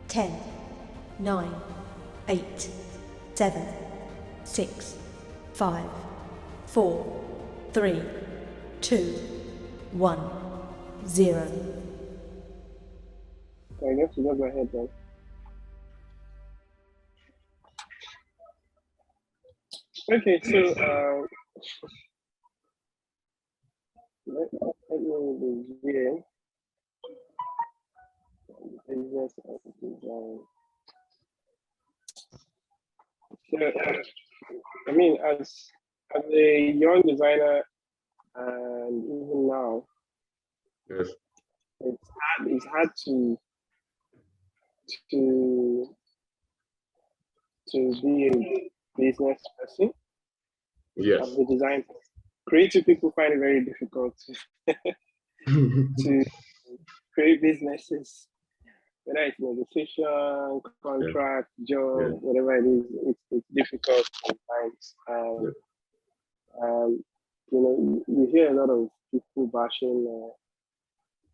10, 9, 8, 7, 6, 5, 4, 3, 2, 1, 0. I guess you just go ahead then. Okay, so let me begin. Business and design. So, I mean, as a young designer, and even now, Yes. it's hard to to be a business person Yes. as a design. Creative people find it very difficult to create businesses, whether it's negotiation, contract, job, whatever it is. It's difficult sometimes. You know, you hear a lot of people bashing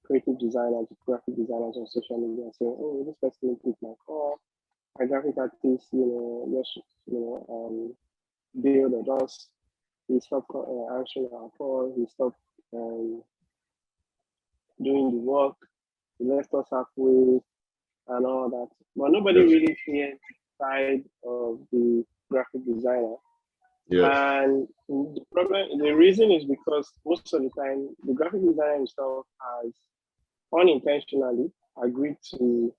creative designers, graphic designers on social media saying, "Oh, this person is my call. My graphic artist, just build or just he stopped answering our call. He stopped doing the work. He left us halfway and all that." But nobody really hears the side of the graphic designer. And the reason is because most of the time, the graphic designer himself has unintentionally agreed to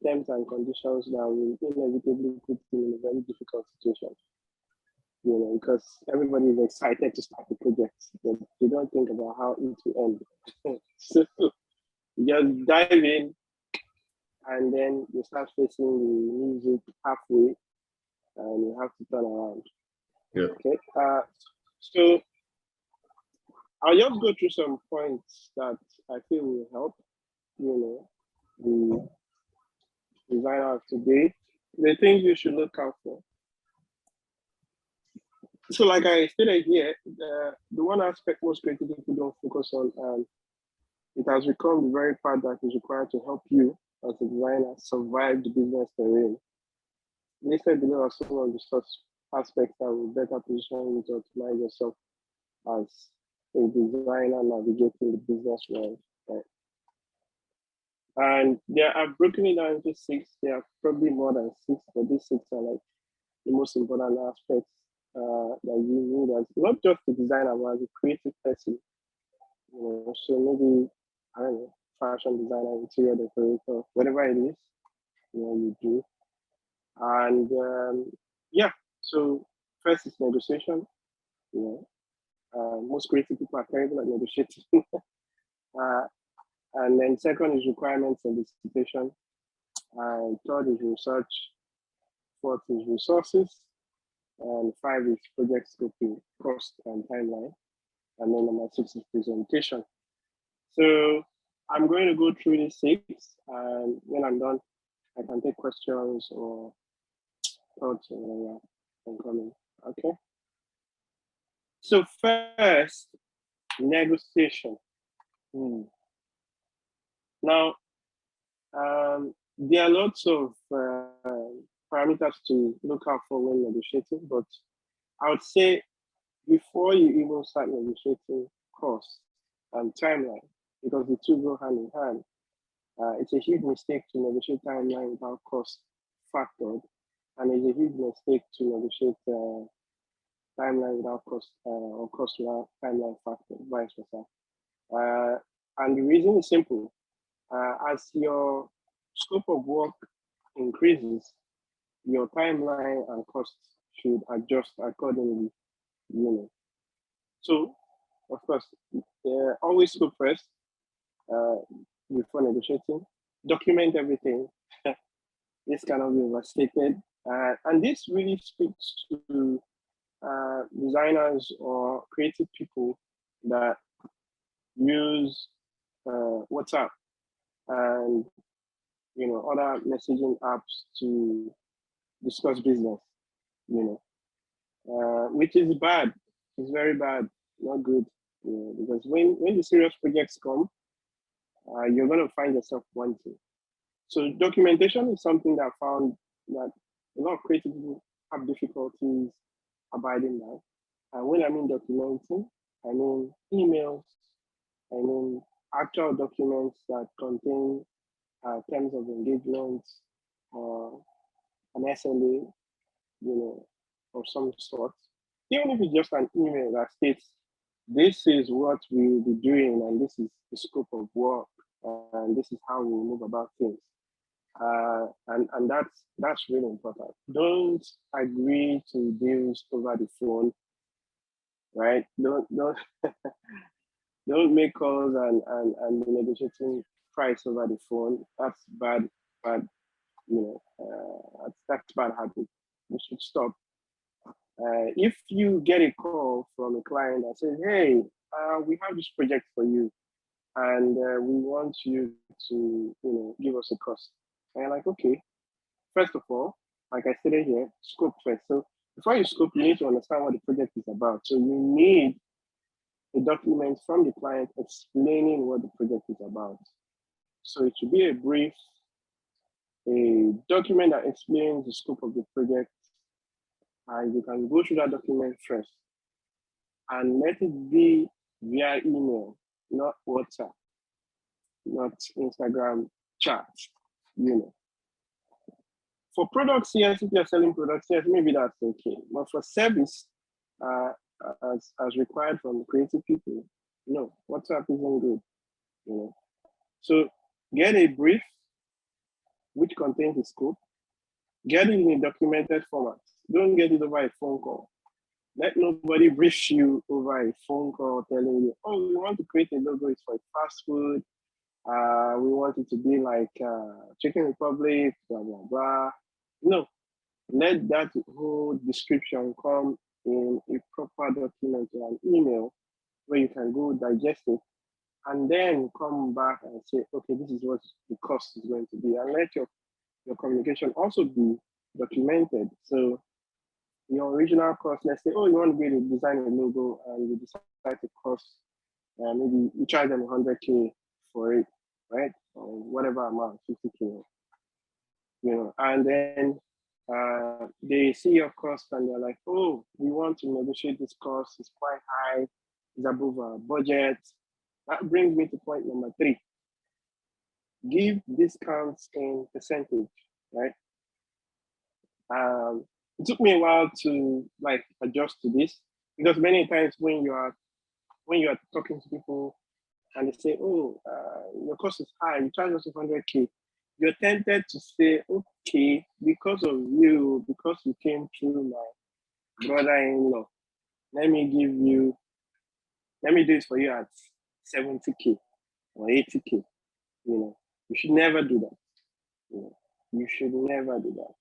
terms and conditions that will inevitably put him in a very difficult situation. You know, because everybody is excited to start the project, but they don't think about how it will end. So you just dive in, and then you start facing the music halfway, and you have to turn around. Okay. So I'll just go through some points that I feel will help, the designer of today, the things you should look out for. So like I stated here, the one aspect most creative people don't focus on, and it has become the very part that is required to help you as a designer survive the business they're in. Listed below are some of the such aspects that will better position you to optimize yourself as a designer navigating the business world. Right? And I've broken it down into 6. There are probably more than 6, but these 6 are like the most important aspects that you need as not just a designer, but as a creative person. So maybe, I don't know, fashion designer, interior decorator, whatever it is, you do. And so first is negotiation. Most creative people are terrible at negotiating. And then second is requirements and solicitation. And third is research. Fourth is resources. And 5 is project scoping, cost, and timeline. And then number 6 is presentation. So I'm going to go through these 6, and when I'm done, I can take questions or thoughts or whatever can come in. Okay. So first, negotiation. Now, there are lots of parameters to look out for when negotiating, but I would say before you even start negotiating cost and timeline, because the two go hand in hand, it's a huge mistake to negotiate timeline without cost factored, and it's a huge mistake to negotiate timeline without cost or cost without timeline factored, vice versa. And the reason is simple. As your scope of work increases, your timeline and costs should adjust accordingly. So, of course, always scope first before negotiating. Document everything. This cannot be overstated. And this really speaks to designers or creative people that use WhatsApp and other messaging apps to discuss business, which is bad. It's very bad, not good, because when the serious projects come, you're going to find yourself wanting. So documentation is something that I found that a lot of creative people have difficulties abiding by. And when I mean documenting, I mean emails, I mean actual documents that contain terms of engagement or an SLA, of some sort. Even if it's just an email that states, this is what we will be doing and this is the scope of work and this is how we move about things. And that's really important. Don't agree to deals over the phone, right? Don't don't make calls and negotiating price over the phone. That's bad. That's bad habit. We should stop. If you get a call from a client that says, "Hey, we have this project for you, and we want you to, give us a cost," and you're like, "Okay." First of all, like I stated here, scope first. So before you scope, you need to understand what the project is about. So you need a document from the client explaining what the project is about. So it should be a brief, a document that explains the scope of the project, and you can go through that document first and let it be via email, not WhatsApp, not Instagram chat, For products, yes, if you're selling products, yes, maybe that's okay. But for service, as required from creative people, no, WhatsApp isn't good. So get a brief which contains the scope. Get it in a documented format. Don't get it over a phone call. Let nobody brief you over a phone call telling you, "Oh, we want to create a logo. It's for fast food. We want it to be like Chicken Republic, blah, blah, blah." No, let that whole description come in a proper document or an email where you can go digest it and then come back and say, "Okay, this is what the cost is going to be." And let your communication also be documented. So your original cost, let's say, oh, you want to be able to design a logo and you decide to cost, maybe you charge them 100K for it, right? Or whatever amount, 50K, and then they see your cost and they're like, "Oh, we want to negotiate this cost. It's quite high. It's above our budget." That brings me to point number 3. Give discounts in percentage, right? It took me a while to adjust to this because many times when you are talking to people and they say, "Oh, your cost is high. You charge us 100K," you're tempted to say, "Okay, because of you, because you came through my brother-in-law, let me do it for you at 70K or 80K." You should never do that. You should never do that.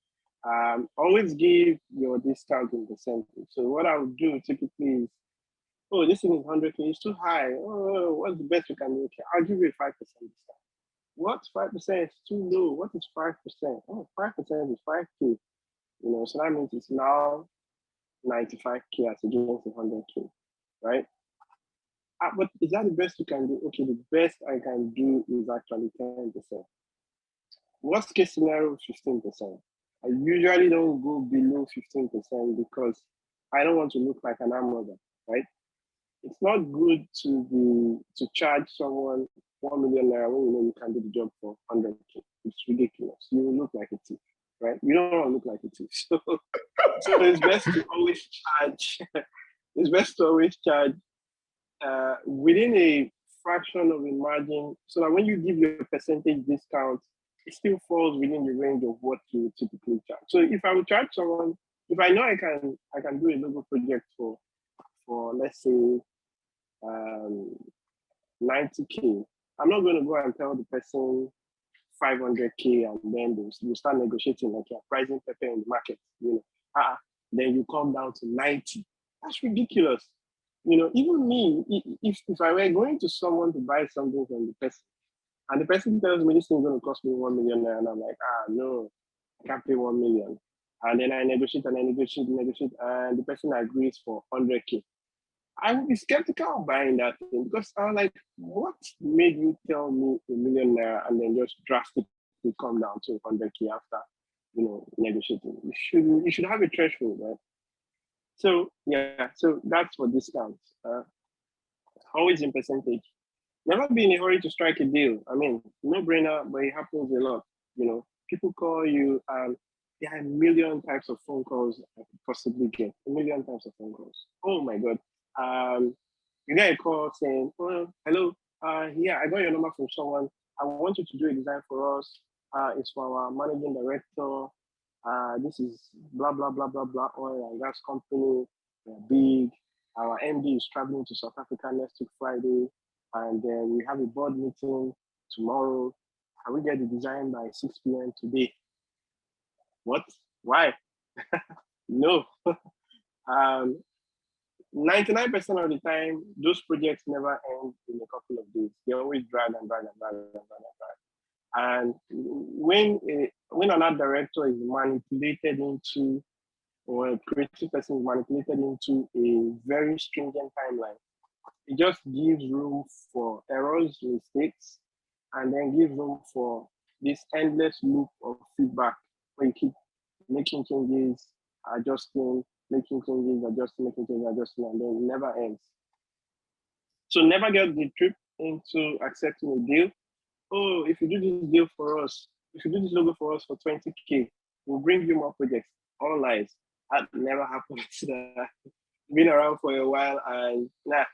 Always give your discount in percentage. So what I would do typically is, "Oh, this thing is 100K, it's too high. Oh, what's the best we can do? Okay, I'll give you a 5% discount." What? 5% is too low. What is 5%? Oh, 5% is 5K. So that means it's now 95K as against 100K, right? But is that the best you can do? Okay, the best I can do is actually 10%. Worst case scenario, 15%. I usually don't go below 15% because I don't want to look like an amateur, right? It's not good to charge someone 1 million naira when you know you can do the job for 100K. It's ridiculous. You will look like a thief, right? You don't want to look like a thief. So it's best to always charge. It's best to always charge within a fraction of a margin, so that when you give your percentage discount, it still falls within the range of what you typically charge. So if I would charge someone, if I know I can do a logo project for let's say 90K, I'm not going to go and tell the person 500K and then you start negotiating like you're pricing pepper in the market. Then you come down to 90. That's ridiculous. Even me, if I were going to someone to buy something from the person, and the person tells me this thing is going to cost me 1 million, and I'm like, no, I can't pay 1 million. And then I negotiate, and the person agrees for 100K. I would be skeptical of buying that thing because I'm like, what made you tell me 1 million naira and then just drastically automatically come down to 100K after, negotiating. You should have a threshold, right? So yeah, so that's for discounts. Always in percentage. Never be in a hurry to strike a deal. I mean, no brainer, but it happens a lot. People call you, and there are a million types of phone calls I could possibly get. A million types of phone calls. Oh my God. You get a call saying, "Oh, hello. Yeah, I got your number from someone. I want you to do a design for us. It's for our managing director. This is blah blah blah blah blah oil and gas company. They're big. Our MD is traveling to South Africa next week Friday, and then we have a board meeting tomorrow. Can we get the design by 6 p.m. today?" What? Why? No. 99% of the time, those projects never end in a couple of days. They always drag and drag and drag and drag and drag. And when an art director is manipulated into, or a creative person is manipulated into a very stringent timeline, it just gives room for errors, mistakes, and then gives room for this endless loop of feedback where you keep making changes, adjusting, making changes, adjusting, and then it never ends. So never get the trip into accepting a deal. Oh, if you do this deal for us, if you do this logo for us for 20K, we'll bring you more projects. All lies. That never happens. Been around for a while, and nah.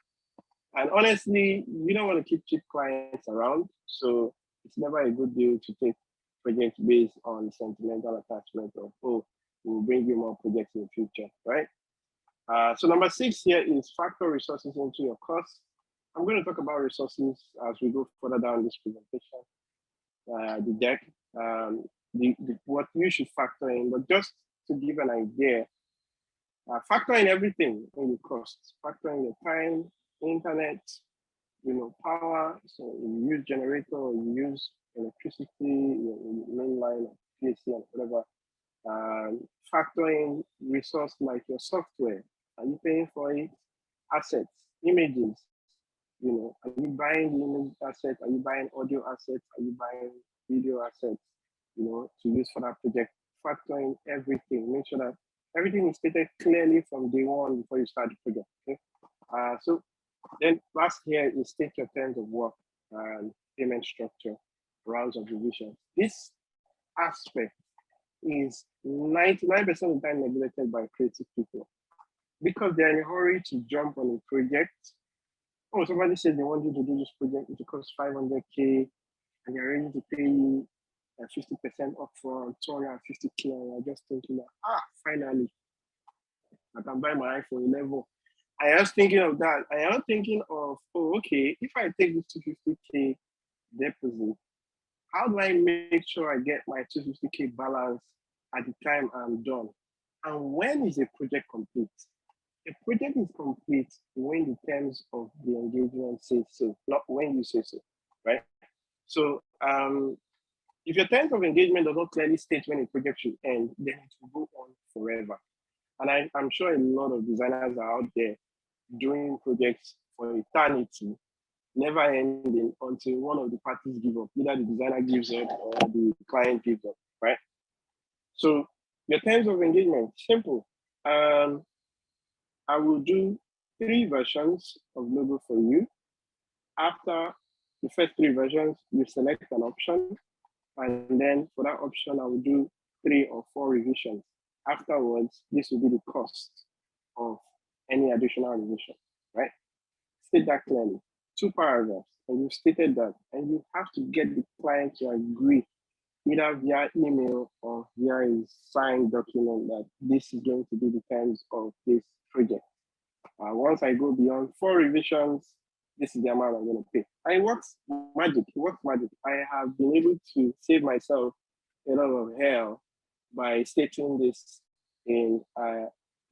And honestly, you don't want to keep cheap clients around. So it's never a good deal to take projects based on sentimental attachment of, oh, we'll bring you more projects in the future, right? So number 6 here is factor resources into your cost. I'm going to talk about resources as we go further down this presentation, the deck, what you should factor in. But just to give an idea, factor in everything in the costs. Factor in the time, internet, power. So you use generator, or you use electricity, mainline, PAC, and whatever. Factor in resource like your software. Are you paying for it? Assets, images. Are you buying the image asset? Are you buying audio assets? Are you buying video assets? To use for that project. Factor in everything. Make sure that everything is stated clearly from day one before you start the project. Okay. So then last here is state your terms of work and payment structure, rounds of revision. This aspect is 99% of the time neglected by creative people because they're in a hurry to jump on a project. Oh, somebody said they want you to do this project, it costs 500K, and they're ready to pay you 50% upfront, 250K, and you're just thinking that, finally, I can buy my iPhone 11. I was thinking of that. I am thinking of, okay, if I take this 250K deposit, how do I make sure I get my 250K balance at the time I'm done? And when is a project complete? A project is complete when the terms of the engagement say so, not when you say so, right? So if your terms of engagement does not clearly state when a project should end, then it will go on forever. And I'm sure a lot of designers are out there doing projects for eternity, never ending until one of the parties give up. Either the designer gives up or the client gives up, right? So your terms of engagement, simple. I will do 3 versions of logo for you. After the first 3 versions, you select an option. And then for that option, I will do 3 or 4 revisions. Afterwards, this will be the cost of any additional revision, right? State that clearly. 2 paragraphs, and you've stated that, and you have to get the client to agree, either via email or via a signed document that this is going to be the terms of this project. Once I go beyond 4 revisions, this is the amount I'm going to pay. And it works magic. It works magic. I have been able to save myself a lot of hell by stating this in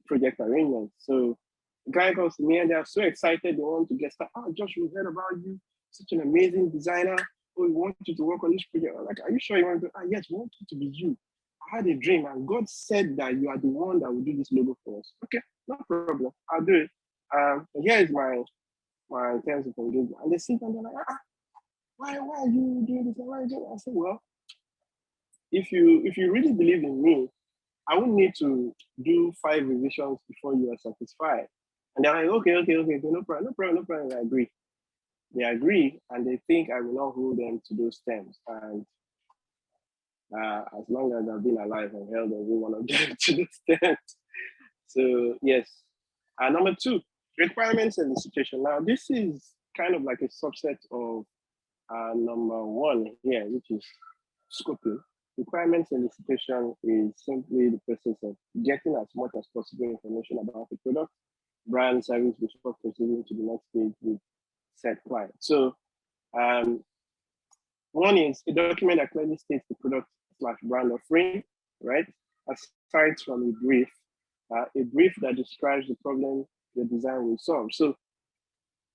project arrangements. So the guy comes to me and they're so excited. They want to get started. Josh, we heard about you. Such an amazing designer. We want you to work on this project. I'm like, are you sure you want to? Yes, we want it to be you. I had a dream and God said that you are the one that will do this logo for us. Okay, no problem. I'll do it. Here is my terms of engagement. And they sit and they're like, why are you doing this? Why are you doing it? I said, well, if you really believe in me, I wouldn't need to do 5 revisions before you are satisfied. And they're like, okay, no problem, I agree. They agree, and they think I will not hold them to those terms. And as long as I've been alive, I've held every one of them to those terms. So yes. Number 2, requirements and elicitation. Now this is kind of like a subset of number 1 here, which is scoping. Requirements elicitation is simply the process of getting as much as possible information about the product, brand, service before proceeding to the next stage with said client. So 1 is a document that clearly states the product / brand offering, right? Aside from a brief that describes the problem the design will solve. So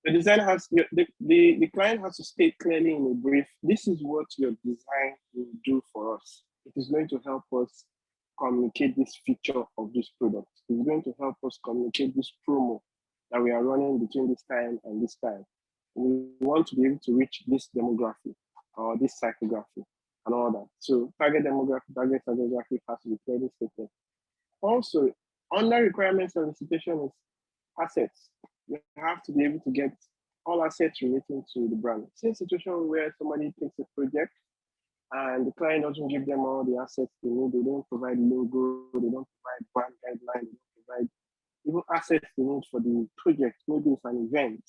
the design has the client has to state clearly in a brief, this is what your design will do for us. It is going to help us communicate this feature of this product. It's going to help us communicate this promo that we are running between this time and this time. We want to be able to reach this demographic or this psychography and all that. So target demographic, target psychography has to be clearly stated. Also, under requirements and elicitation is assets. You have to be able to get all assets relating to the brand. It's a situation where somebody takes a project and the client doesn't give them all the assets they need. They don't provide logo, they don't provide brand guidelines, they don't provide even assets they need for the project. Maybe it's an event,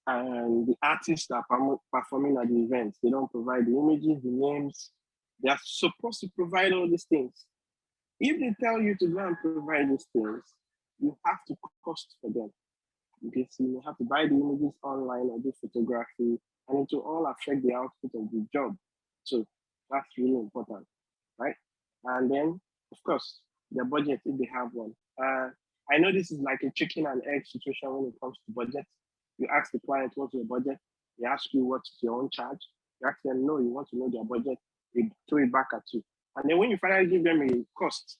and the artists are performing at the event. They don't provide the images, the names. They are supposed to provide all these things. If they tell you to go and provide these things, you have to cost for them. Because you have to buy the images online or do photography, and it will all affect the output of the job. So that's really important, right? And then, of course, their budget if they have one. I know this is like a chicken and egg situation when it comes to budget. You ask the client what's your budget, they ask you what's your own charge. You ask them no, you want to know their budget, they throw it back at you. And then when you finally give them a cost,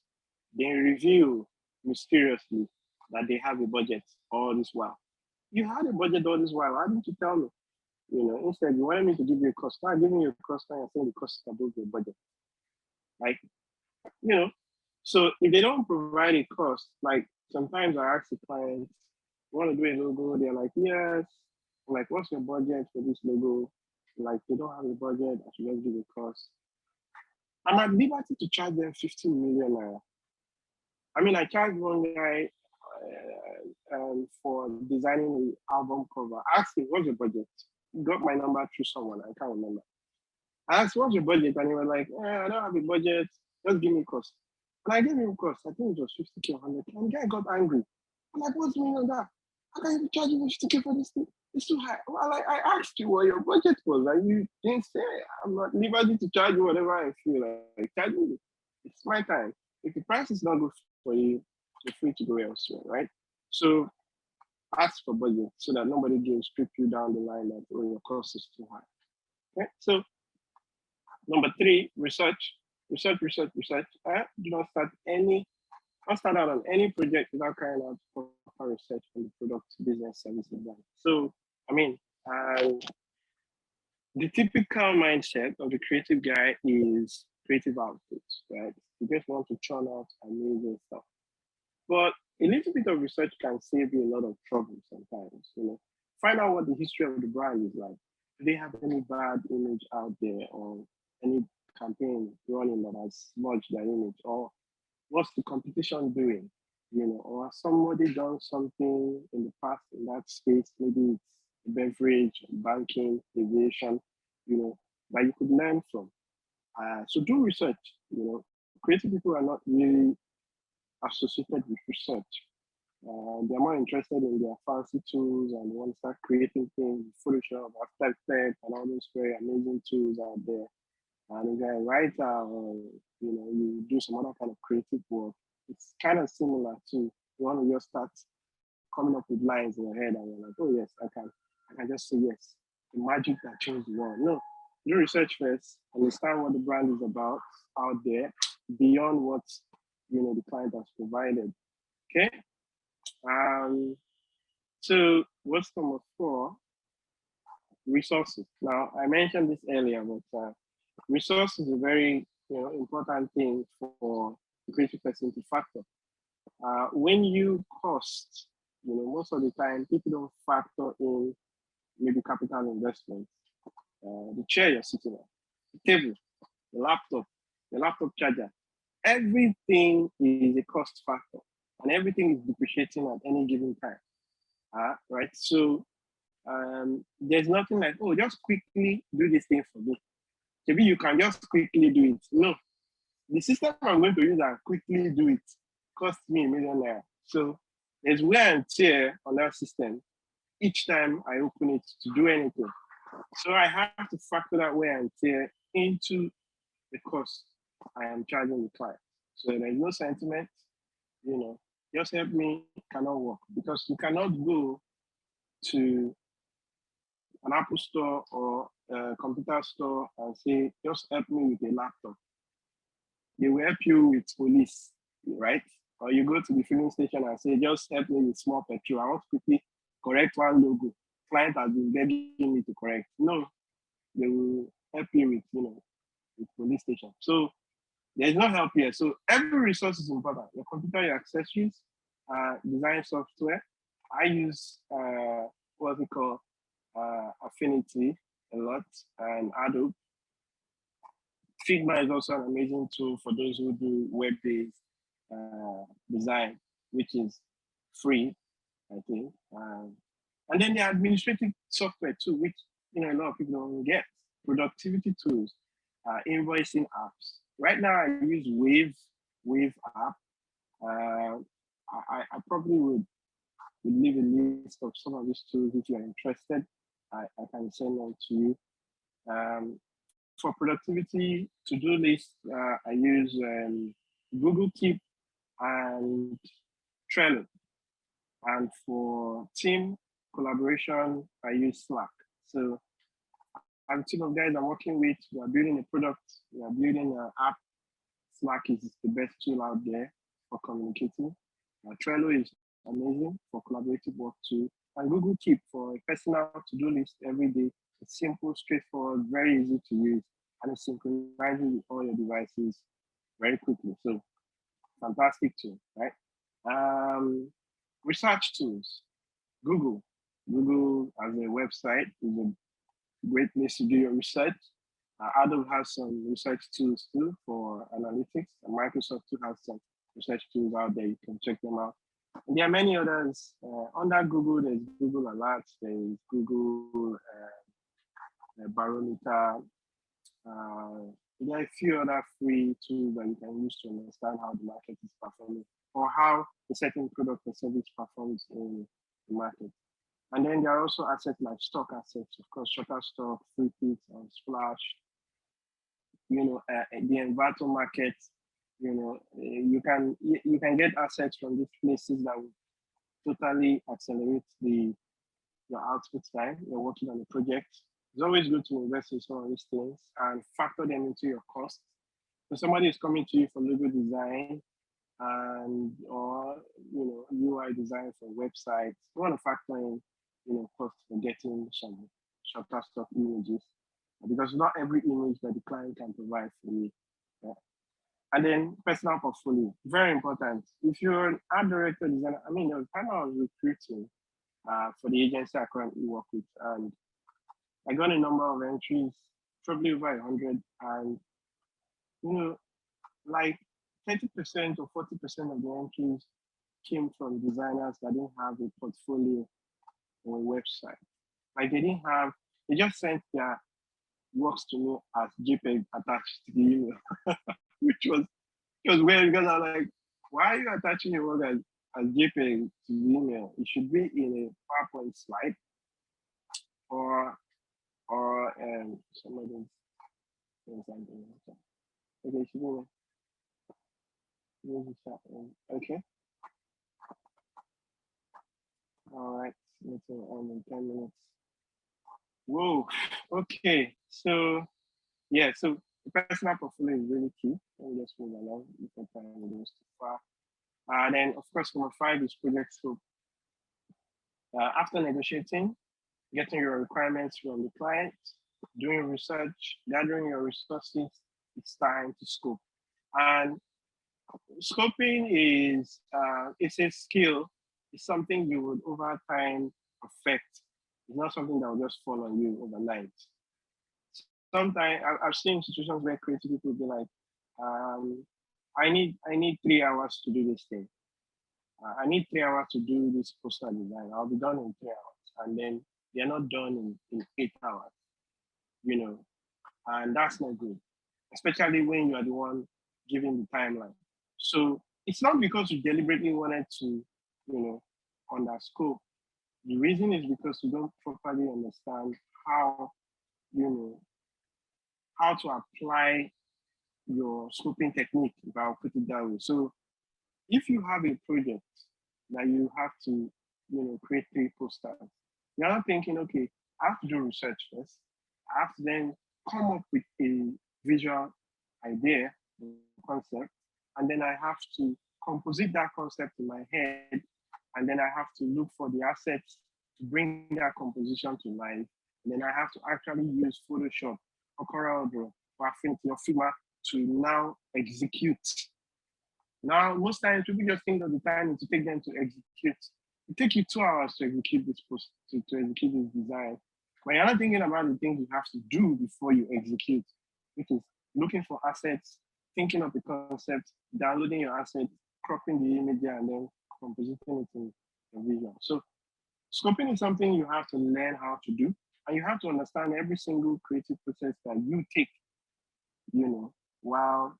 they reveal mysteriously that they have a budget all this while. You had a budget all this while. Why didn't you tell me? Instead you wanted me to give you a cost. Start giving you a cost and saying the cost is above your budget. Like, so if they don't provide a cost, like sometimes I ask the clients, you want to do a logo? They're like, yes. I'm like, what's your budget for this logo? Like, they don't have a budget. I should just give a cost. I'm at liberty to charge them 15 million naira. I mean, I charged one guy for designing an album cover. I asked him, what's your budget? He got my number through someone, I can't remember. I asked, what's your budget? And he was like, I don't have a budget, just give me cost. And I gave him cost, I think it was 50K or 100K. And the guy got angry. I'm like, what's going on that? How can you be charging me 50K for this thing? It's too high. Well, I asked you what your budget was, and you didn't say. I'm not liberty to charge you whatever I feel like charging you. It's my time. If the price is not good for you, you're free to go elsewhere, right? So ask for budget so that nobody can strip you down the line that your cost is too high. Okay? So number 3, research. Research. Do not start out on any project without carrying out proper research on the product, business, service, and brand. So, the typical mindset of the creative guy is creative output, right? You just want to churn out amazing stuff. But a little bit of research can save you a lot of trouble sometimes. Find out what the history of the brand is like. Do they have any bad image out there, or any campaign running that has smudged their image, or what's the competition doing? Or has somebody done something in the past in that space? Maybe it's beverage, banking, aviation, that you could learn from. So do research. Creative people are not really associated with research. They're more interested in their fancy tools and want to start creating things, Photoshop, After Effects, and all those very amazing tools out there. And if you're a writer or you do some other kind of creative work, it's kind of similar to you want to just start coming up with lines in your head and you're like, oh yes, I can just say yes. The magic that changed the world. No, do research first, understand what the brand is about out there, beyond what the client has provided. Okay. So what's number 4? Resources. Now I mentioned this earlier, but resource is a very important thing for the creative person to factor. When you cost, most of the time people don't factor in maybe capital investment, the chair you're sitting on, the table, the laptop charger. Everything is a cost factor, and everything is depreciating at any given time. Right? So there's nothing like, oh, just quickly do this thing for me. Maybe you can just quickly do it. No, the system I'm going to use and quickly do it cost me $1 million. So there's wear and tear on that system each time I open it to do anything. So I have to factor that wear and tear into the cost I am charging the client. So there's no sentiment, just help me cannot work, because you cannot go to an Apple store or a computer store and say, just help me with a laptop. They will help you with police, right? Or you go to the filling station and say, just help me with small petrol. I want to quickly correct one logo. Client has been begging me to correct. No, they will help you with police station. So there's no help here. So every resource is important. Your computer, your accessories, design software. I use what's it called? Affinity a lot, and Adobe. Figma is also an amazing tool for those who do web-based design, which is free, I think. And then the administrative software too, which a lot of people don't get. Productivity tools, invoicing apps. Right now, I use Wave app. I probably would leave a list of some of these tools if you're interested. I can send them to you. For productivity to-do list, I use Google Keep and Trello. And for team collaboration, I use Slack. So I have a team of guys I'm working with. We are building a product. We are building an app. Slack is the best tool out there for communicating. Trello is amazing for collaborative work too. And Google Keep for a personal to-do list every day. It's simple, straightforward, very easy to use, and it's synchronizing with all your devices very quickly. So fantastic tool, right? Research tools. Google as a website is a great place to do your research. Adobe has some research tools too for analytics, and Microsoft too has some research tools out there. You can check them out. And there are many others. Under Google, there's Google Alerts, there's Google Barometer. There are a few other free tools that you can use to understand how the market is performing, or how a certain product or service performs in the market. And then there are also assets like stock assets, of course, Shutterstock, Freepik, and Splash. The Envato market. You can get assets from these places that will totally accelerate your output time. You're working on a project. It's always good to invest in some of these things and factor them into your costs. So somebody is coming to you for logo design or UI design for websites. You want to factor in cost for getting some Shutterstock images, because not every image that the client can provide for you. And then personal portfolio, very important. If you're an art director designer, there was time I was recruiting for the agency I currently work with, and I got a number of entries, probably over 100, and like 30% or 40% of the entries came from designers that didn't have a portfolio or a website. Like they just sent their works to me as JPEG attached to the email, which was weird, because I was like, why are you attaching your work as JPEG to the email? It should be in a PowerPoint slide or some of those things. Okay, should be okay. All right, let's in 10 minutes. Whoa, okay. So yeah, so the personal portfolio is really key. Let me just move along. You can find those too far. And then of course, number 5 is project scope. After negotiating, getting your requirements from the client, doing research, gathering your resources, it's time to scope. And scoping is it's a skill. It's something you would over time perfect. It's not something that will just fall on you overnight. Sometimes I've seen situations where creative people be like, I need 3 hours to do this thing. I need 3 hours to do this poster design. I'll be done in 3 hours, and then they're not done in 8 hours. You know, and that's not good, especially when you are the one giving the timeline. So it's not because you deliberately wanted to, underscope. The reason is because you don't properly understand how, you know, how to apply your scoping technique, if I'll put it that way. So if you have a project that you have to, create 3 posters, you're not thinking, okay, I have to do research first. I have to then come up with a visual idea, concept, and then I have to composite that concept in my head, and then I have to look for the assets to bring that composition to life. And then I have to actually use Photoshop or CorelDRAW or Affinity or Figma to now execute. Now, most times people just think of the time to take them to execute. It takes you 2 hours to execute this post, to execute this design. But you're not thinking about the things you have to do before you execute, which is looking for assets, thinking of the concept, downloading your assets, cropping the image, and then compositing it in a visual. So scoping is something you have to learn how to do, and you have to understand every single creative process that you take, while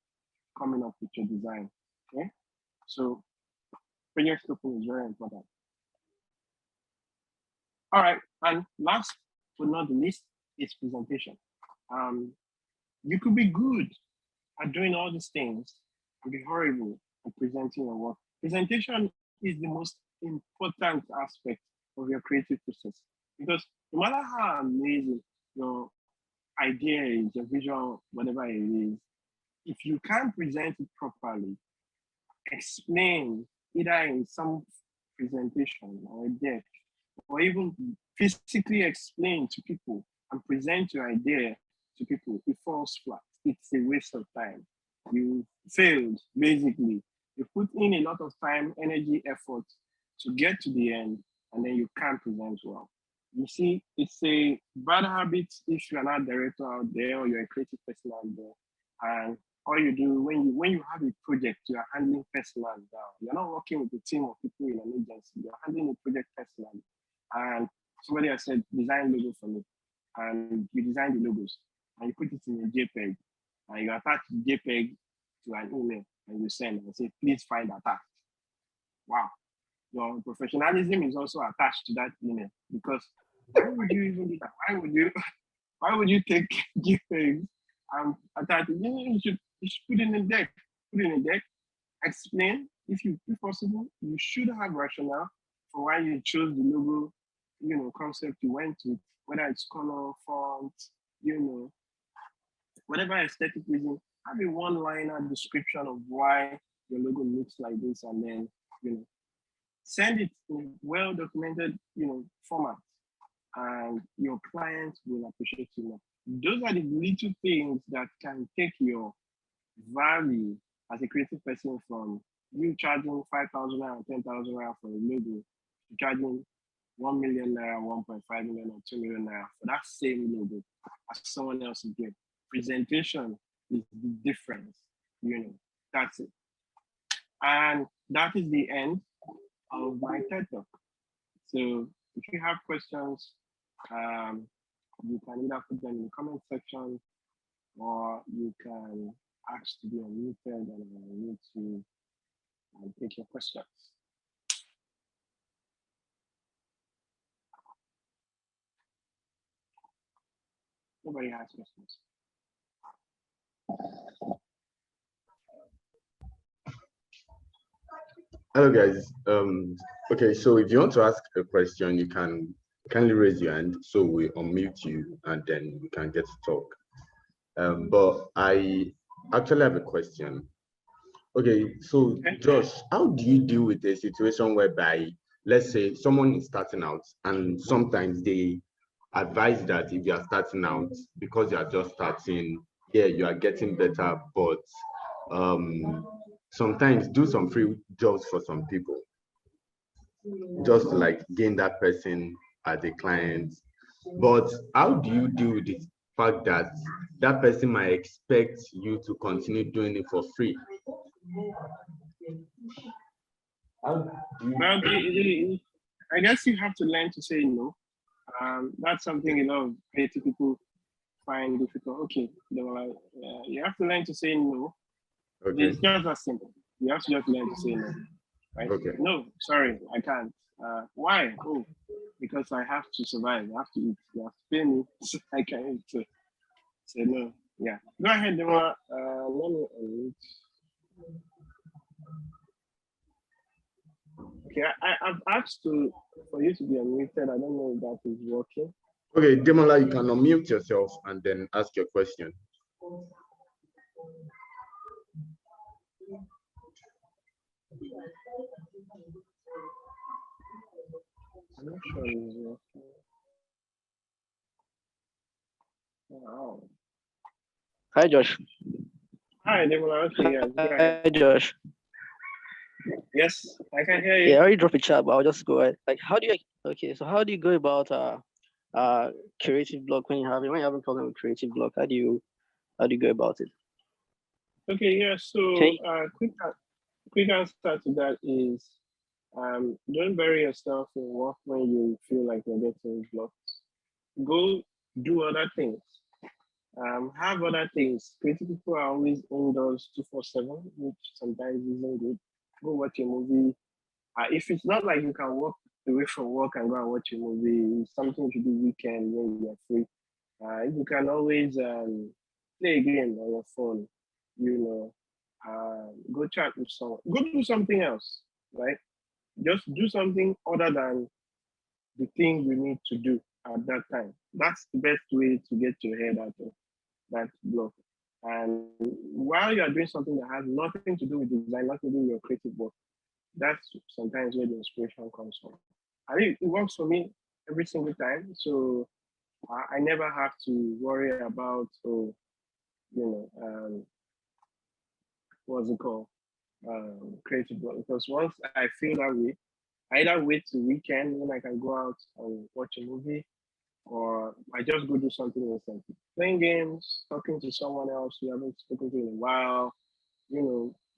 coming up with your design. Okay? So project scoping is very important. All right, and last but not the least is presentation. You could be good at doing all these things and be horrible at presenting your work. Presentation is the most important aspect of your creative process, because no matter how amazing your idea is, your visual, whatever it is, if you can't present it properly, explain either in some presentation or a deck, or even physically explain to people and present your idea to people, it falls flat. It's a waste of time. You failed, basically. You put in a lot of time, energy, effort to get to the end, and then you can't present well. You see, it's a bad habit if you're not a director out there or you're a creative person out there. And all you do when you have a project, you're handling personal down. You're not working with a team of people in an agency. You're handling a project personally. And somebody has said, design logo for me. And you design the logos and you put it in a JPEG and you attach the JPEG to an email and you send and say, please find attached. Wow. Your professionalism is also attached to that email, because why would you even do that? Why would you take JPEG and attach it? You should put it in a deck. Put it in a deck, explain, if possible, you should have rationale for why you chose the logo, concept you went with, whether it's color, font, whatever aesthetic reason, have a one-liner description of why your logo looks like this, and then, send it in well-documented, format, and your clients will appreciate you more. Those are the little things that can take your value as a creative person from you charging 5,000 or 10,000 naira for a logo to charging 1 million naira, 1.5 million, or 2 million naira for that same logo as someone else is doing. Presentation is the difference, that's it. And that is the end of my TED Talk. So if you have questions, you can either put them in the comment section, or you can ask to be unmuted, and I need to take your questions. Nobody has questions. Hello guys. Okay, so if you want to ask a question, you can kindly raise your hand so we unmute you and then we can get to talk. But I actually have a question. Okay, so Josh, how do you deal with a situation whereby, let's say, someone is starting out and sometimes they advise that if you are starting out, because you are just starting, yeah, you are getting better, but sometimes do some free jobs for some people, just to like gain that person as a client. But how do you deal with the fact that that person might expect you to continue doing it for free? Well, I guess you have to learn to say no. That's something a lot of creative people find difficult. Okay, they were like, you have to learn to say no. Okay. It's just as simple. You have to just learn to say no. Right? Okay. No, sorry, I can't. Why? Oh, because I have to survive. I have to eat. You have to pay me. So I can eat. So say no. Yeah. Go ahead, Demola. Let me unmute. Okay, I've asked for you to be unmuted. I don't know if that is working. Okay, Demola, you can unmute yourself and then ask your question. I'm not sure it's working. Wow. Hi, Josh. Hi, Demola. Okay, yes. Hi, Josh. Yes, I can hear you. Yeah, I already dropped a chat, but I'll just go ahead. Like, how do you go about creative block when you're having a problem with creative block? How do you go about it? Okay, yeah. So, quick answer to that is, don't bury yourself in work when you feel like you're getting blocked. Go do other things. Have other things. Creative people are always indoors 247, which sometimes isn't good. Go watch a movie. If it's not like you can walk away from work and go and watch a movie, it's something to do weekend when you're free. You can always play a game on your phone, go chat with someone, go do something else, right? Just do something other than the thing you need to do at that time. That's the best way to get your head out of that block. And while you are doing something that has nothing to do with design, nothing to do with your creative work, that's sometimes where the inspiration comes from. I think it works for me every single time. So I never have to worry about, what's it called? Creative work. Because once I feel that way, I either wait till weekend when I can go out and watch a movie, or I just go do something instantly. Playing games, talking to someone else you haven't spoken to in a while,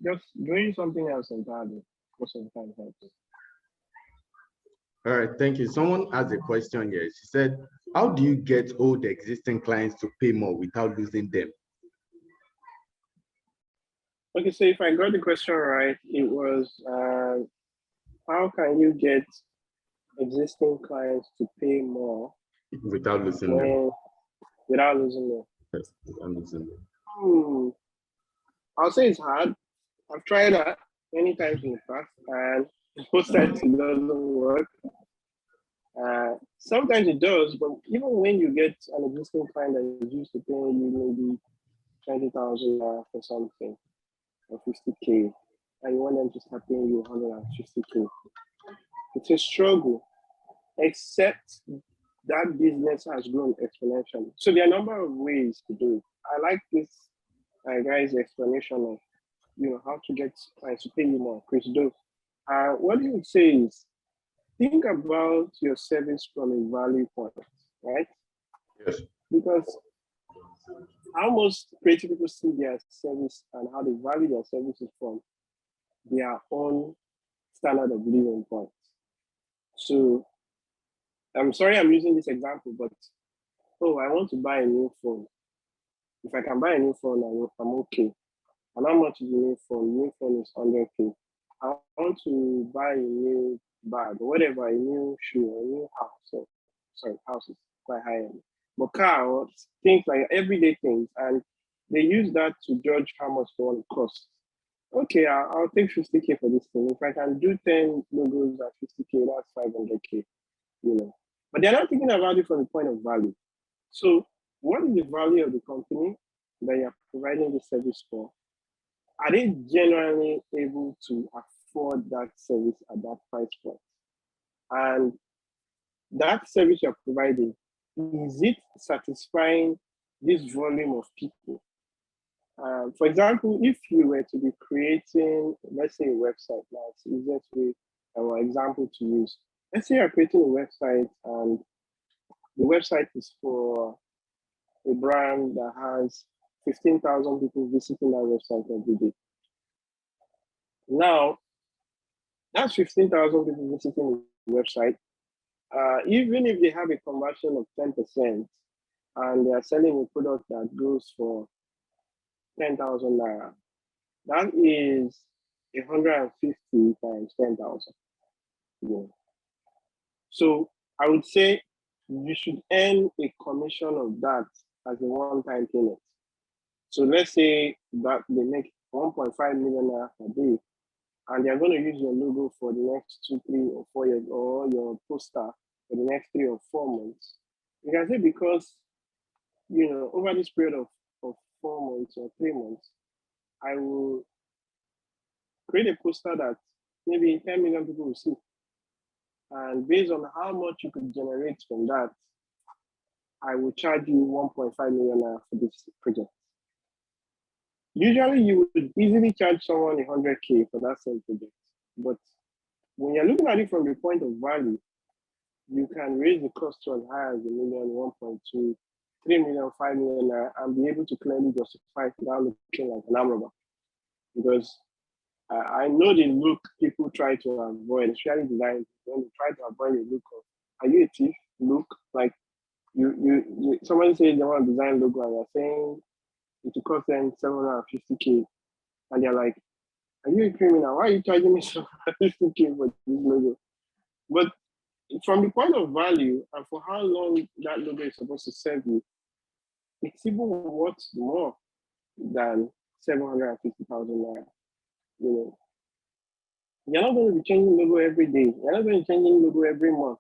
just doing something else entirely most of the time helps. All right, thank you. Someone has a question here. She said, how do you get all the existing clients to pay more without losing them? Okay, so if I got the question right, it was how can you get existing clients to pay more without losing them? Without losing them. Yes, without losing them. I'll say it's hard. I've tried that many times in the past, and most times it doesn't work. Sometimes it does, but even when you get an existing client that is used to paying you maybe 20,000 for something, or 50K, and you want them to start paying you 150K, it's a struggle, except that business has grown exponentially. So there are a number of ways to do it. I like this guy's explanation of how to get clients to pay you more, Chris Dove. What he would say is, think about your service from a value point, right? Yes. Because how most creative people see their service and how they value their services from their own standard of living point. So I'm sorry I'm using this example, but I want to buy a new phone. If I can buy a new phone, I'm okay. And how much is the new phone? New phone is 100K. I want to buy a new bag or whatever, a new shoe, a new house. House is quite high end. But car, things like everyday things. And they use that to judge how much they want to cost. Okay, I'll take 50K for this thing. If I can do 10 logos at 50K, that's 500K, But they're not thinking about it from the point of value. So what is the value of the company that you're providing the service for? Are they genuinely able to afford that service at that price point? And that service you're providing, is it satisfying this volume of people? For example, if you were to be creating, let's say, a website, now it's the easiest way or example to use. Let's say you're creating a website and the website is for a brand that has 15,000 people visiting that website every day. Now, that's 15,000 people visiting the website. Even if they have a conversion of 10% and they are selling a product that goes for 10,000 naira, that is 150 times 10,000. Yeah. So I would say you should earn a commission of that as a one-time payment. So let's say that they make 1.5 million naira per day, and they're going to use your logo for the next 2, 3, or 4 years, or your poster for the next 3 or 4 months. You can say because, over this period of 4 months or 3 months, I will create a poster that maybe 10 million people will see. And based on how much you could generate from that, I will charge you 1.5 million naira for this project. Usually you would easily charge someone 100K for that same project. But when you're looking at it from the point of value, you can raise the cost to as high as 1 million, 1.2, 3 million, 5 million, and be able to clearly justify it without looking like an arm robber. Because I know the look people try to avoid, especially designers, when they try to avoid the look of, are you a thief? Look, like you somebody says they want to design logo and you're saying it will cost them 750K, and they're like, are you a criminal? Why are you charging me 750K for this logo? But from the point of value and for how long that logo is supposed to serve you, it's even worth more than 750,000 naira. You're not going to be changing logo every day. You're not going to be changing logo every month.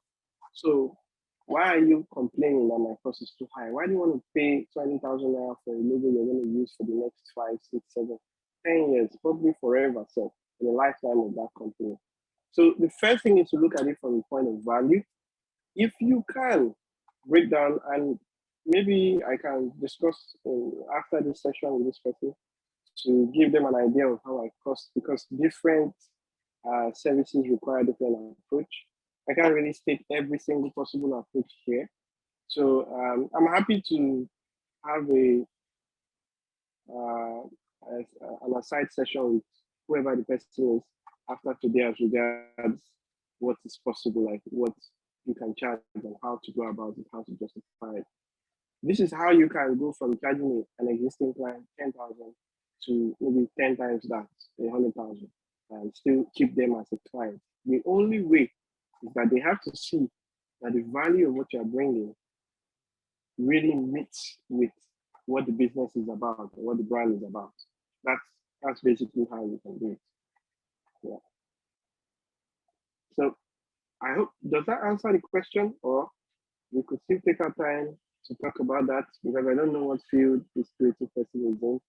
So why are you complaining that my cost is too high? Why do you want to pay 20,000 naira for a logo you're going to use for the next 5, 6, 7, 10 years, probably forever, so in the lifetime of that company? So the first thing is to look at it from the point of value. If you can break down, and maybe I can discuss after this session with this person to give them an idea of how I cost, because different services require different approach. I can't really state every single possible approach here. So I'm happy to have an aside session with whoever the person is after today as regards what is possible, like what you can charge and how to go about it, how to justify it. This is how you can go from charging an existing client 10,000 to maybe 10 times that, 100,000, and still keep them as a client. The only way is that they have to see that the value of what you're bringing really meets with what the business is about or what the brand is about. That's basically how you can do it. Yeah. So I hope, does that answer the question, or we could still take our time to talk about that, because I don't know what field this creative person is in.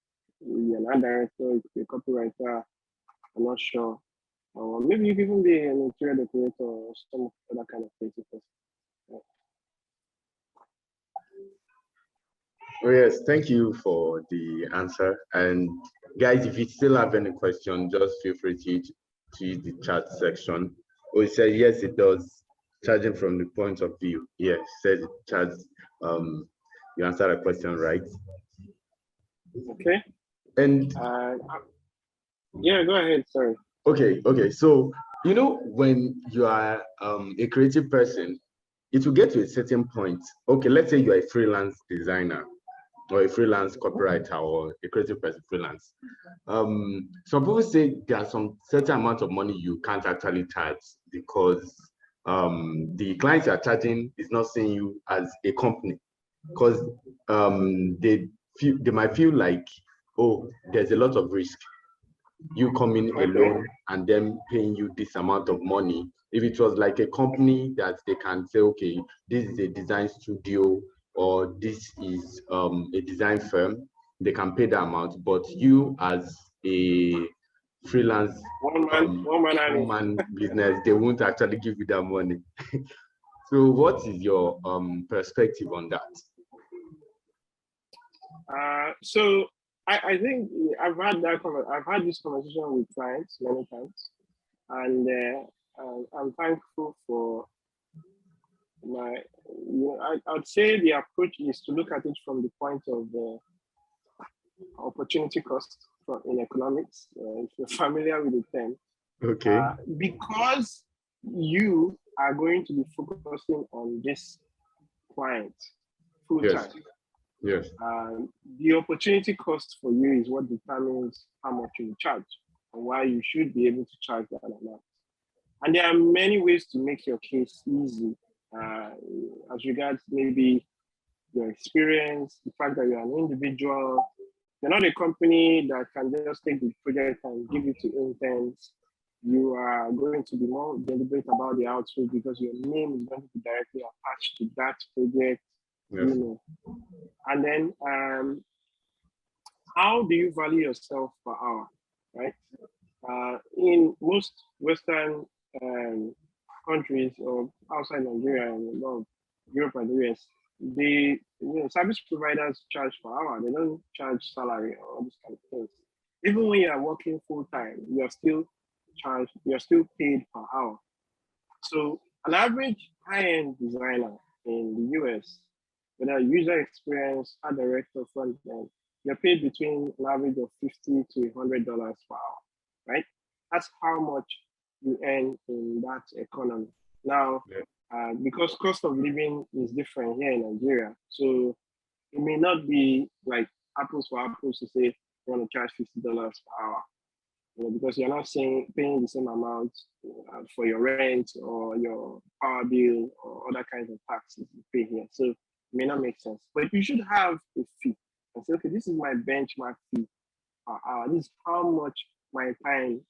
Maybe an art director, it could be a copywriter, I'm not sure. Or maybe you can even be an interior decorator or some other kind of creative person. Yeah. Oh yes, thank you for the answer. And guys, if you still have any question, just feel free to use the chat section. Oh, it says yes, it does. Charging from the point of view. Yes, it says it charges. You answered the question right. Okay. And yeah, go ahead. Sorry. Okay. So when you are a creative person, it will get to a certain point. Okay, let's say you're a freelance designer or a freelance copywriter or a creative person freelance. Some people say there's some certain amount of money you can't actually charge because the clients you're charging is not seeing you as a company, because they might feel like, oh, there's a lot of risk. You coming alone and them paying you this amount of money. If it was like a company that they can say, okay, this is a design studio or this is a design firm, they can pay the amount. But you as a freelance one man business, they won't actually give you that money. So what is your perspective on that? So I think I've had this conversation with clients many times, and I'm thankful for I'd say the approach is to look at it from the point of opportunity cost in economics. If you're familiar with the term, okay, because you are going to be focusing on this client full time. Yes. The opportunity cost for you is what determines how much you charge and why you should be able to charge that amount. And there are many ways to make your case easy, as regards maybe your experience, the fact that you're an individual. You're not a company that can just take the project and give it to interns. You are going to be more deliberate about the output because your name is going to be directly attached to that project. Yes. And then how do you value yourself per hour, right? In most Western countries or outside Nigeria and Europe and the US, the service providers charge per hour. They don't charge salary or all these kind of things. Even when you are working full time, you're still paid per hour. So an average high-end designer in the US, with a user experience, art director, front end, you're paid between an average of $50 to $100 per hour, right? That's how much you earn in that economy. Now, because cost of living is different here in Nigeria, so it may not be like apples for apples to say you want to charge $50 per hour, because you're not paying the same amount for your rent or your power bill or other kinds of taxes you pay here. So it may not make sense. But you should have a fee and say, okay, this is my benchmark fee per hour. This is how much my time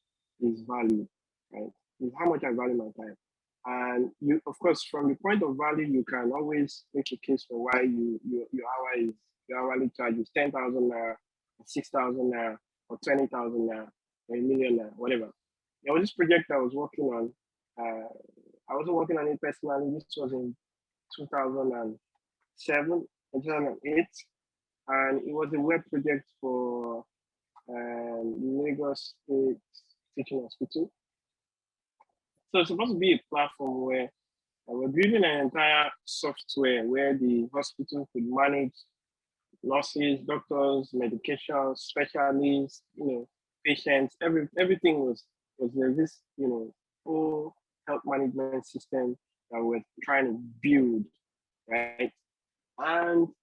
is valued, right? This is how much I value my time. And you, of course, from the point of value, you can always make a case for why your hourly charge is 10,000 naira, 6,000 naira, or 20,000 naira, or a million naira, whatever. There was this project I was working on. I wasn't working on it personally. This was in 2007, 2008, and it was a web project for Lagos State Teaching Hospital. So it's supposed to be a platform where we're building an entire software where the hospital could manage nurses, doctors, medications, specialists, patients. Everything was this, whole health management system that we're trying to build, right? And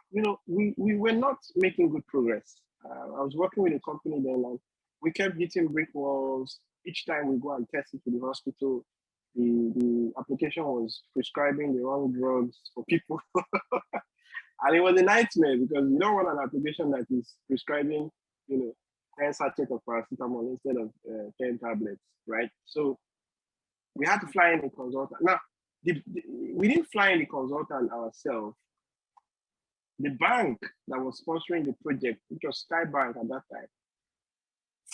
we were not making good progress. I was working with a company then, and we kept hitting brick walls. Each time we go and test it to the hospital, the application was prescribing the wrong drugs for people. And it was a nightmare because you don't want an application that is prescribing, 10 sachets of paracetamol instead of 10 tablets, right? So we had to fly in a consultant. Now, we didn't fly in the consultant ourselves. The bank that was sponsoring the project, which was Sky Bank at that time,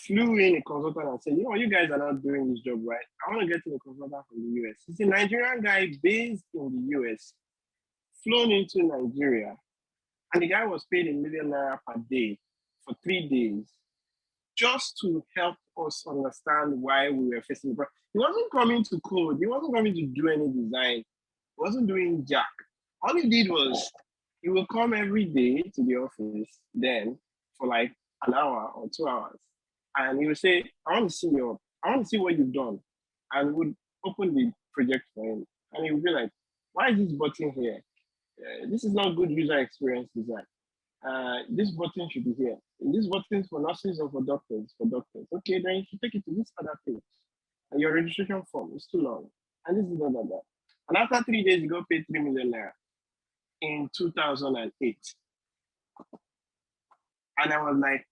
flew in a consultant and said, you guys are not doing this job right. I want to get in a consultant from the US. It's a Nigerian guy based in the US, flown into Nigeria, and the guy was paid $1 million per day for 3 days just to help us understand why we were facing the problem. He wasn't coming to code. He wasn't coming to do any design. He wasn't doing jack. All he did was he would come every day to the office then for like an hour or 2 hours. And he would say, I want to see what you've done. And would open the project for him. And he would be like, why is this button here? This is not good user experience design. This button should be here. This button is for nurses or for doctors? For doctors. Okay, then you should take it to this other page. And your registration form is too long. And this is blah, blah, blah. And after 3 days, you got paid 3 million naira in 2008. And I was like,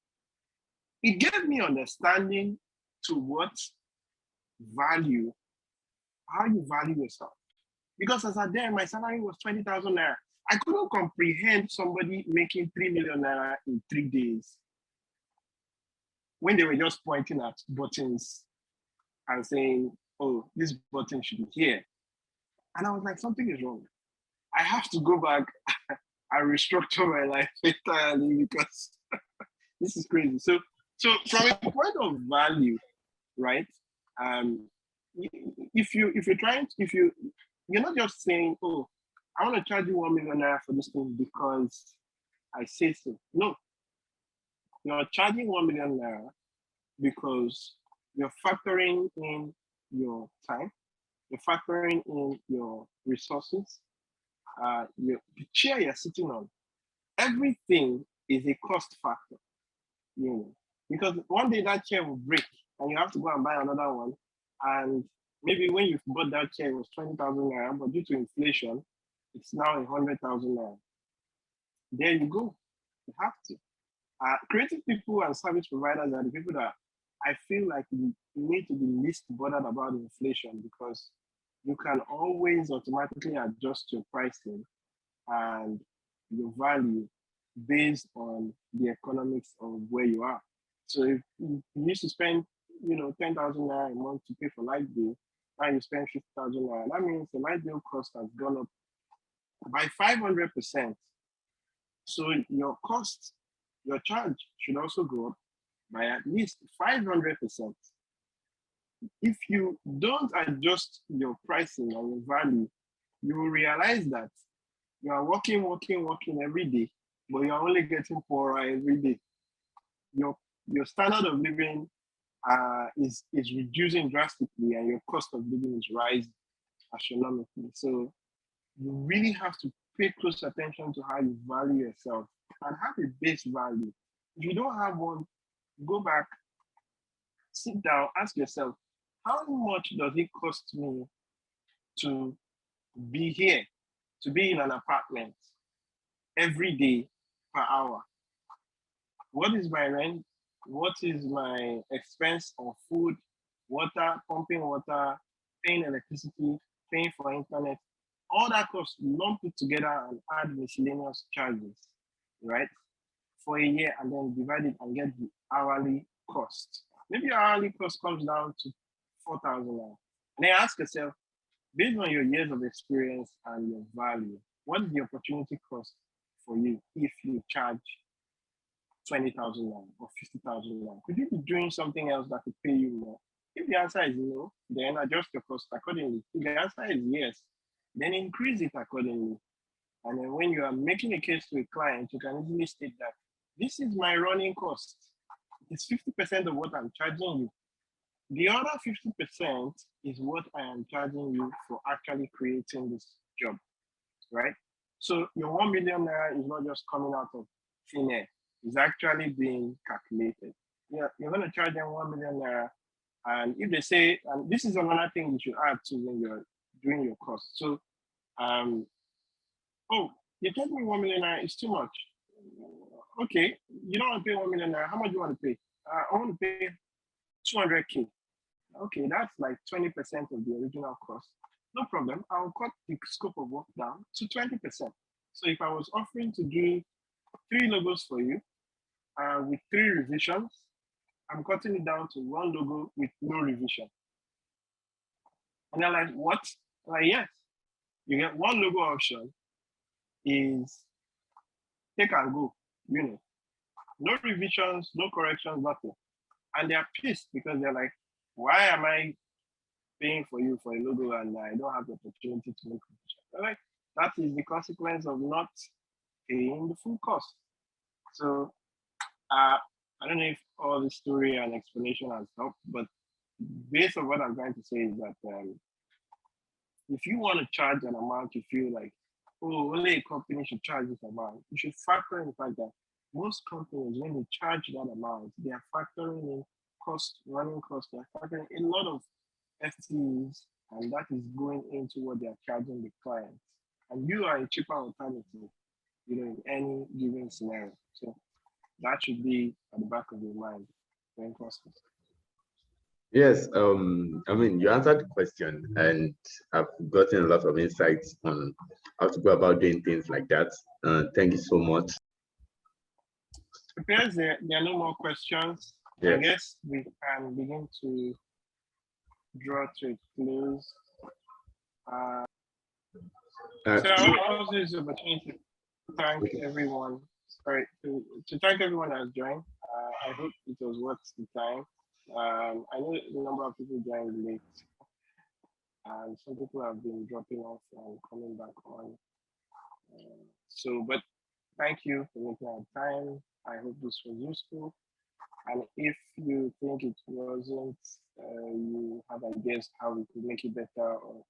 it gave me understanding to what value, how you value yourself. Because as at then, my salary was 20,000 naira. I couldn't comprehend somebody making 3 million naira in 3 days when they were just pointing at buttons and saying, oh, this button should be here. And I was like, something is wrong. I have to go back and restructure my life entirely because this is crazy. So from a point of value, right? If you're not just saying, oh, I want to charge you 1 million naira for this thing because I say so. No, you're charging 1 million naira because you're factoring in your time, you're factoring in your resources, the chair you're sitting on. Everything is a cost factor, because one day that chair will break and you have to go and buy another one. And maybe when you bought that chair, it was 20,000 naira, but due to inflation, it's now 100,000 naira. There you go. You have to. Creative people and service providers are the people that I feel like you need to be least bothered about inflation, because you can always automatically adjust your pricing and your value based on the economics of where you are. So if you used to spend, 10,000 naira a month to pay for light bill, now you spend 50,000 naira. That means the light bill cost has gone up by 500%. So your cost, your charge should also go up by at least 500%. If you don't adjust your pricing or your value, you will realize that you are working every day, but you are only getting poorer every day. Your standard of living is reducing drastically, and your cost of living is rising astronomically. So you really have to pay close attention to how you value yourself and have a base value. If you don't have one, go back, sit down, ask yourself, how much does it cost me to be here, to be in an apartment every day per hour? What is my rent? What is my expense of food, water, pumping water, paying electricity, paying for internet? All that cost, lump it together and add miscellaneous charges, right? For a year, and then divide it and get the hourly cost. Maybe your hourly cost comes down to 4,000 naira. And then ask yourself, based on your years of experience and your value, what is the opportunity cost for you if you charge 20,000 naira or 50,000 naira? Could you be doing something else that could pay you more? If the answer is no, then adjust your cost accordingly. If the answer is yes, then increase it accordingly. And then when you are making a case to a client, you can easily state that this is my running cost. It's 50% of what I'm charging you. The other 50% is what I am charging you for actually creating this job, right? So your 1 million naira is not just coming out of thin air. It's actually being calculated. You're going to charge them 1 million naira. And if they say, and this is another thing you should add to when you're doing your cost. So, oh, you told me 1 million naira is too much. Okay, you don't want to pay 1 million naira. How much do you want to pay? I want to pay 200K. Okay, that's like 20% of the original cost. No problem. I'll cut the scope of work down to 20%. So if I was offering to do 3 logos for you with 3 revisions, I'm cutting it down to 1 logo with no revision. And they're like, what? I'm like, yes. You get 1 logo option is take and go, no revisions, no corrections, nothing. And they're pissed because they're like, why am I paying for you for a logo and I don't have the opportunity to make revisions? They're like, that is the consequence of not paying the full cost. So I don't know if all the story and explanation has helped, but based on what I'm trying to say is that if you want to charge an amount you feel like, oh, only a company should charge this amount, you should factor in the fact that most companies, when they charge that amount, they are factoring in cost, running costs, they're factoring in a lot of FTEs, and that is going into what they are charging the clients. And you are a cheaper alternative, in any given scenario. So that should be at the back of your mind when costing. Yes, I mean, you answered the question, and I've gotten a lot of insights on how to go about doing things like that. Thank you so much. Because there are no more questions, yes. I guess we can begin to draw to a close. So I want to also use the opportunity to thank everyone. Sorry, to thank everyone that has joined. I hope it was worth the time. I know a number of people joined late, and some people have been dropping off and coming back on. But thank you for making our time. I hope this was useful. And if you think it wasn't, you have ideas how we could make it better or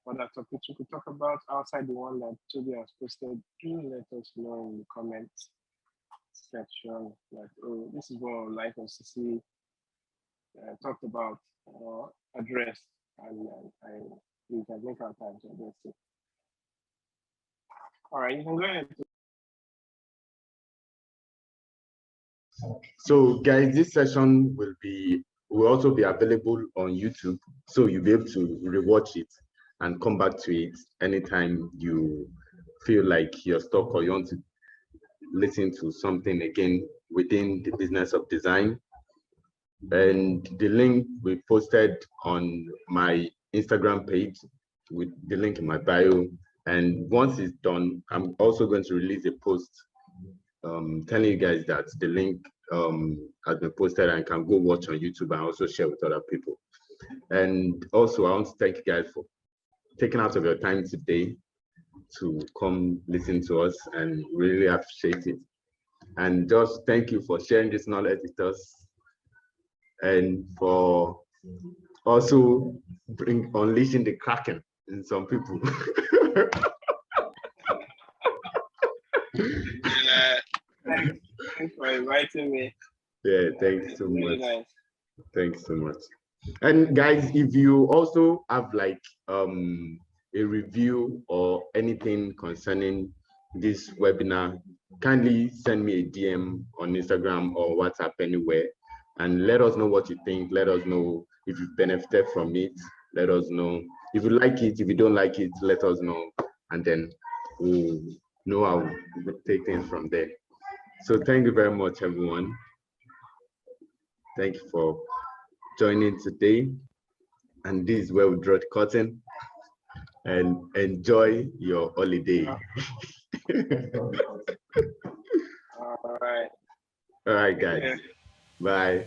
other topics we could talk about outside the one that Toby has posted, do let us know in the comments section. Like, oh, this is what I would like us to see talked about or addressed, and we can make our time to address it. All right, you can go ahead. So guys, this session will also be available on YouTube, so you'll be able to rewatch it and come back to it anytime you feel like you're stuck or you want to listen to something again within the business of design. And the link we posted on my Instagram page with the link in my bio. And once it's done, I'm also going to release a post telling you guys that the link has been posted and can go watch on YouTube and also share with other people. And also I want to thank you guys for taking out of your time today to come listen to us, and really appreciate it. And just thank you for sharing this knowledge with us, and for also unleashing the Kraken in some people. Thanks for inviting me. Yeah, thanks so much. Really nice. Thanks so much. And guys, if you also have like a review or anything concerning this webinar, kindly send me a DM on Instagram or WhatsApp anywhere, and let us know what you think. Let us know if you benefited from it. Let us know if you like it. If you don't like it, let us know, and then we'll know how we take things from there. So thank you very much, everyone. Thank you for joining today. And this is where we draw the curtain, and enjoy your holiday. All right. All right, guys. Yeah. Bye.